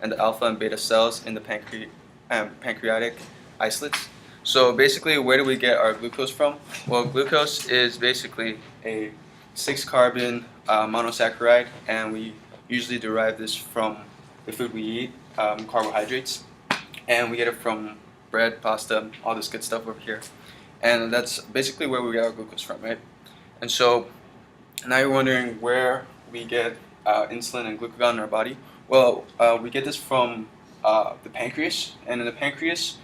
and the alpha and beta cells in the pancreatic isolates. So basically, where do we get our glucose from? Well, glucose is basically a 6-carbon monosaccharide, and we usually derive this from the food we eat, carbohydrates, and we get it from bread, pasta, all this good stuff over here. And that's basically where we get our glucose from, right? And so now you're wondering where we get insulin and glucagon in our body. Well, we get this from the pancreas, and in the pancreas,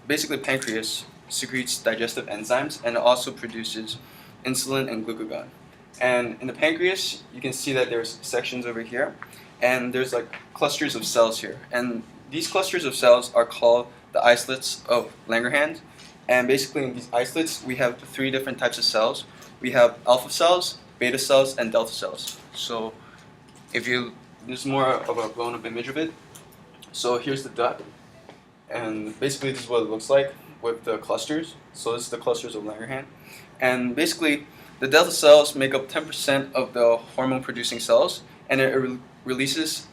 basically pancreas secretes digestive enzymes, and it also produces insulin and glucagon. And in the pancreas, you can see that there's sections over here, and there's like clusters of cells here. And these clusters of cells are called the isolates of Langerhans. And basically in these isolates, we have 3 different types of cells. We have alpha cells, beta cells, and delta cells. So this is more of a blown up image of it. So here's the dot. And basically this is what it looks like with the clusters. So this is the clusters of Langerhans. And basically the delta cells make up 10% of the hormone producing cells, and it releases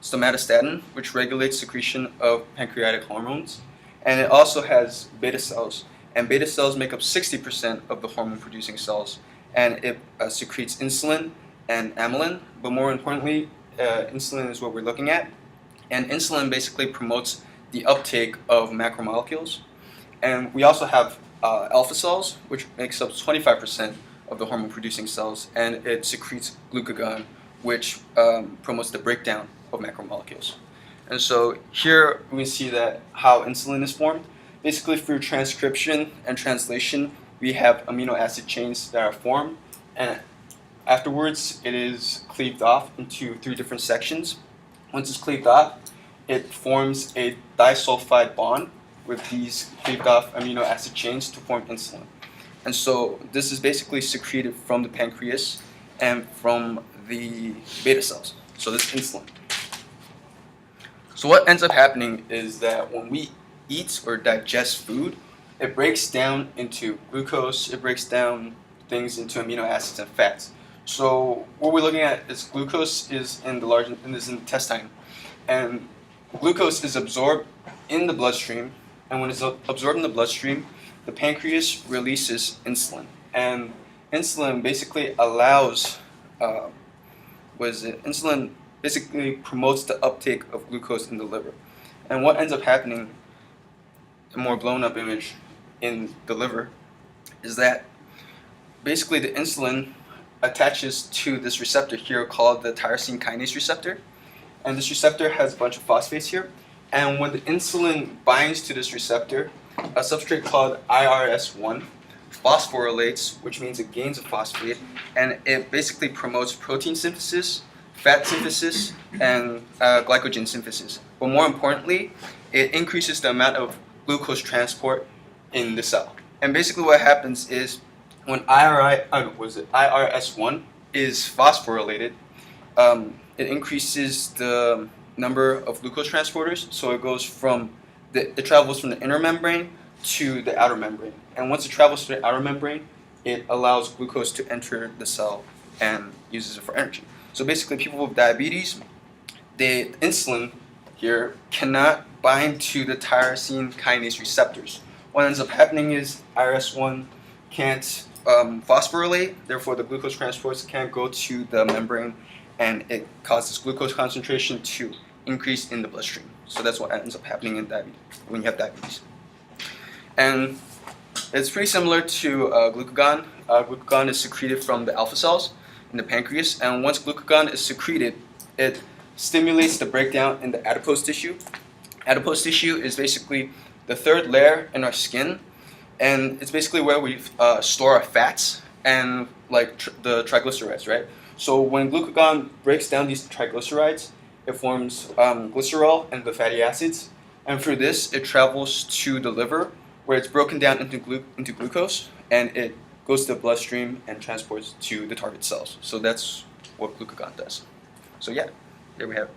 somatostatin, which regulates secretion of pancreatic hormones. And it also has beta cells, and beta cells make up 60% of the hormone producing cells, and it secretes insulin and amylin, but more importantly, insulin is what we're looking at. And insulin basically promotes the uptake of macromolecules. And we also have alpha cells, which makes up 25% of the hormone producing cells, and it secretes glucagon, which promotes the breakdown of macromolecules. And so here we see that how insulin is formed. Basically through transcription and translation, we have amino acid chains that are formed, and afterwards it is cleaved off into 3 different sections. Once it's cleaved off, it forms a disulfide bond with these cleaved off amino acid chains to form insulin. And so this is basically secreted from the pancreas and from the beta cells. So this is insulin. So what ends up happening is that when we eat or digest food, it breaks down into glucose, it breaks down things into amino acids and fats. So what we're looking at is glucose is in the intestine, and glucose is absorbed in the bloodstream, and when it's absorbed in the bloodstream, the pancreas releases insulin, and insulin basically allows insulin basically promotes the uptake of glucose in the liver. And what ends up happening, a more blown up image in the liver, is that basically the insulin attaches to this receptor here called the tyrosine kinase receptor. And this receptor has a bunch of phosphates here. And when the insulin binds to this receptor, a substrate called IRS1 phosphorylates, which means it gains a phosphate, and it basically promotes protein synthesis, fat synthesis, and glycogen synthesis. But more importantly, it increases the amount of glucose transport in the cell. And basically what happens is when IRS1 is phosphorylated, it increases the number of glucose transporters. So it goes from it travels from the inner membrane to the outer membrane. And once it travels to the outer membrane, it allows glucose to enter the cell and uses it for energy. So basically people with diabetes, the insulin here cannot bind to the tyrosine kinase receptors. What ends up happening is IRS1 can't phosphorylate, therefore the glucose transports can't go to the membrane, and it causes glucose concentration to increase in the bloodstream. So that's what ends up happening in diabetes, when you have diabetes. And it's pretty similar to glucagon. Glucagon is secreted from the alpha cells in the pancreas, and once glucagon is secreted, it stimulates the breakdown in the adipose tissue. Adipose tissue is basically the 3rd layer in our skin, and it's basically where we store our fats and like the triglycerides, right? So when glucagon breaks down these triglycerides, it forms glycerol and the fatty acids, and through this it travels to the liver, where it's broken down into glucose, and it goes to the bloodstream and transports to the target cells. So that's what glucagon does. So yeah, there we have it.